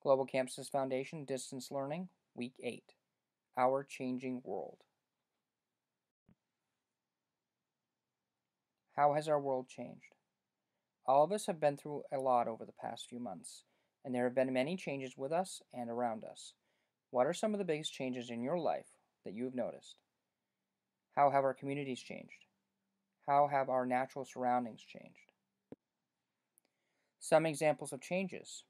Global Campuses Foundation Distance Learning, Week 8, Our Changing World. How has our world changed? All of us have been through a lot over the past few months, and there have been many changes with us and around us. What are some of the biggest changes in your life that you have noticed? How have our communities changed? How have our natural surroundings changed? Some examples of changes.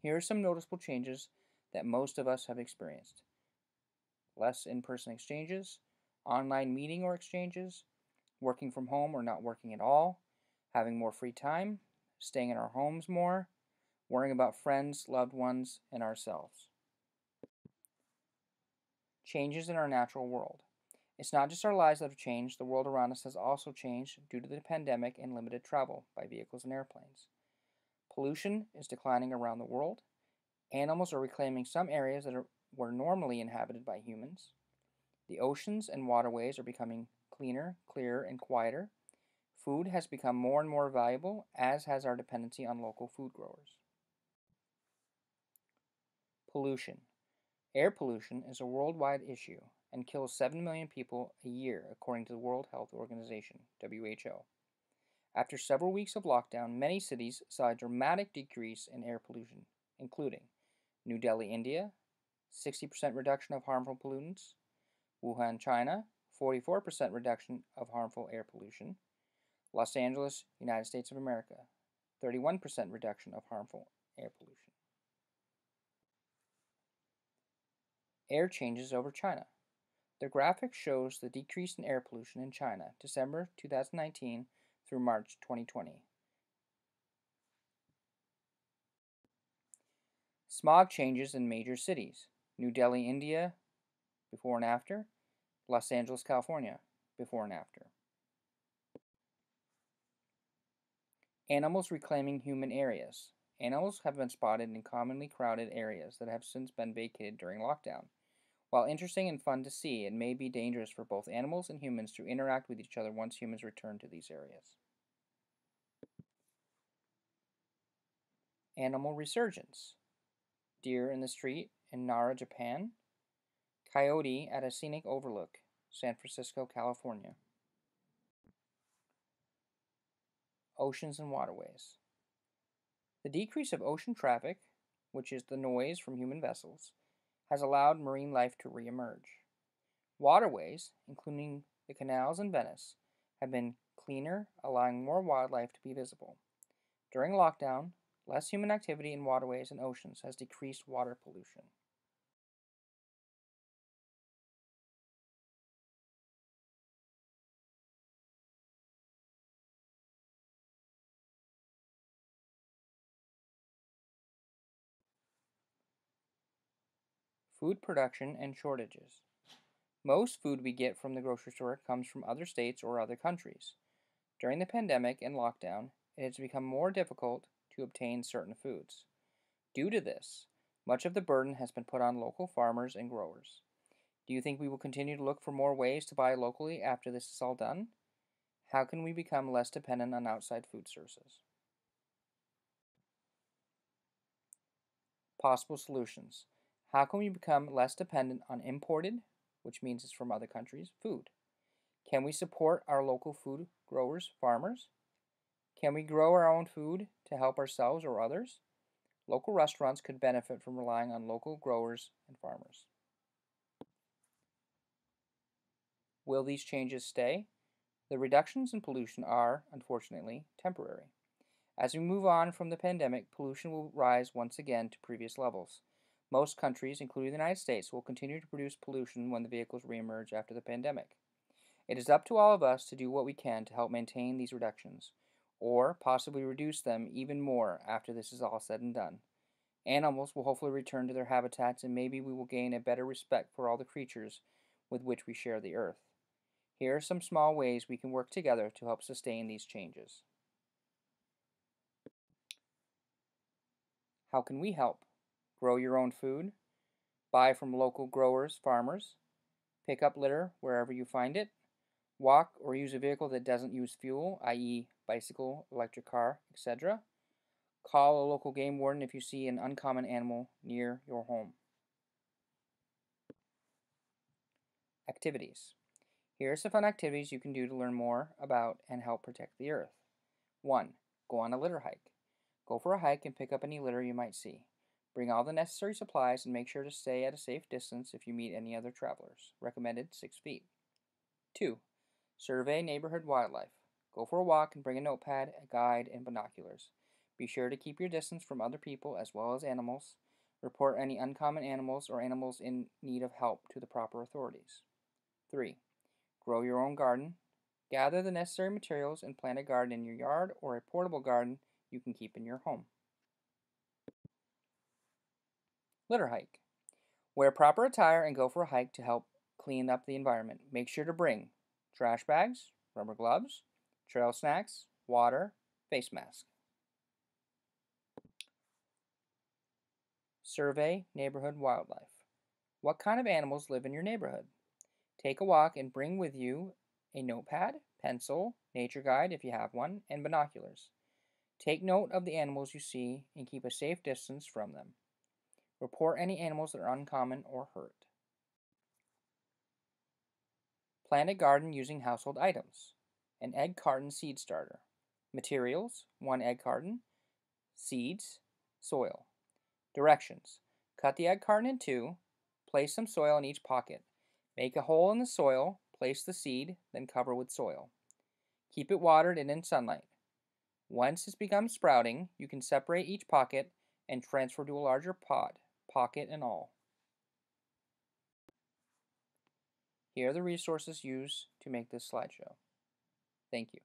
Here are some noticeable changes that most of us have experienced. Less in-person exchanges, online meeting or exchanges, working from home or not working at all, having more free time, staying in our homes more, worrying about friends, loved ones, and ourselves. Changes in our natural world. It's not just our lives that have changed, the world around us has also changed due to the pandemic and limited travel by vehicles and airplanes. Pollution is declining around the world. Animals are reclaiming some areas that were normally inhabited by humans. The oceans and waterways are becoming cleaner, clearer, and quieter. Food has become more and more valuable, as has our dependency on local food growers. Pollution. Air pollution is a worldwide issue and kills 7 million people a year, according to the World Health Organization, WHO. After several weeks of lockdown, many cities saw a dramatic decrease in air pollution, including New Delhi, India, 60% reduction of harmful pollutants; Wuhan, China, 44% reduction of harmful air pollution; Los Angeles, United States of America, 31% reduction of harmful air pollution. Air changes over China. The graphic shows the decrease in air pollution in China, December 2019 through March 2020. Smog changes in major cities. New Delhi, India, before and after. Los Angeles, California, before and after. Animals reclaiming human areas. Animals have been spotted in commonly crowded areas that have since been vacated during lockdown. While interesting and fun to see, it may be dangerous for both animals and humans to interact with each other once humans return to these areas. Animal resurgence. Deer in the street in Nara, Japan. Coyote at a scenic overlook, San Francisco, California. Oceans and waterways. The decrease of ocean traffic, which is the noise from human vessels, has allowed marine life to reemerge. Waterways, including the canals in Venice, have been cleaner, allowing more wildlife to be visible. During lockdown, less human activity in waterways and oceans has decreased water pollution. Food production and shortages. Most food we get from the grocery store comes from other states or other countries. During the pandemic and lockdown, it has become more difficult to obtain certain foods. Due to this, much of the burden has been put on local farmers and growers. Do you think we will continue to look for more ways to buy locally after this is all done? How can we become less dependent on outside food sources? Possible solutions. How can we become less dependent on imported, which means it's from other countries, food? Can we support our local food growers, farmers? Can we grow our own food to help ourselves or others? Local restaurants could benefit from relying on local growers and farmers. Will these changes stay? The reductions in pollution are, unfortunately, temporary. As we move on from the pandemic, pollution will rise once again to previous levels. Most countries, including the United States, will continue to produce pollution when the vehicles reemerge after the pandemic. It is up to all of us to do what we can to help maintain these reductions, or possibly reduce them even more after this is all said and done. Animals will hopefully return to their habitats, and maybe we will gain a better respect for all the creatures with which we share the earth. Here are some small ways we can work together to help sustain these changes. How can we help? Grow your own food, buy from local growers, farmers, pick up litter wherever you find it, walk or use a vehicle that doesn't use fuel, i.e. bicycle, electric car, etc. Call a local game warden if you see an uncommon animal near your home. Activities. Here are some fun activities you can do to learn more about and help protect the earth. 1. Go on a litter hike. Go for a hike and pick up any litter you might see. Bring all the necessary supplies and make sure to stay at a safe distance if you meet any other travelers. Recommended 6 feet. 2. Survey neighborhood wildlife. Go for a walk and bring a notepad, a guide, and binoculars. Be sure to keep your distance from other people as well as animals. Report any uncommon animals or animals in need of help to the proper authorities. 3. Grow your own garden. Gather the necessary materials and plant a garden in your yard or a portable garden you can keep in your home. Litter hike. Wear proper attire and go for a hike to help clean up the environment. Make sure to bring trash bags, rubber gloves, trail snacks, water, face mask. Survey neighborhood wildlife. What kind of animals live in your neighborhood? Take a walk and bring with you a notepad, pencil, nature guide if you have one, and binoculars. Take note of the animals you see and keep a safe distance from them. Report any animals that are uncommon or hurt. Plant a garden using household items. An egg carton seed starter. Materials: 1 egg carton. Seeds. Soil. Directions: cut the egg carton in 2. Place some soil in each pocket. Make a hole in the soil. Place the seed, then cover with soil. Keep it watered and in sunlight. Once it becomes sprouting, you can separate each pocket and transfer to a larger pot, pocket and all. Here are the resources used to make this slideshow. Thank you.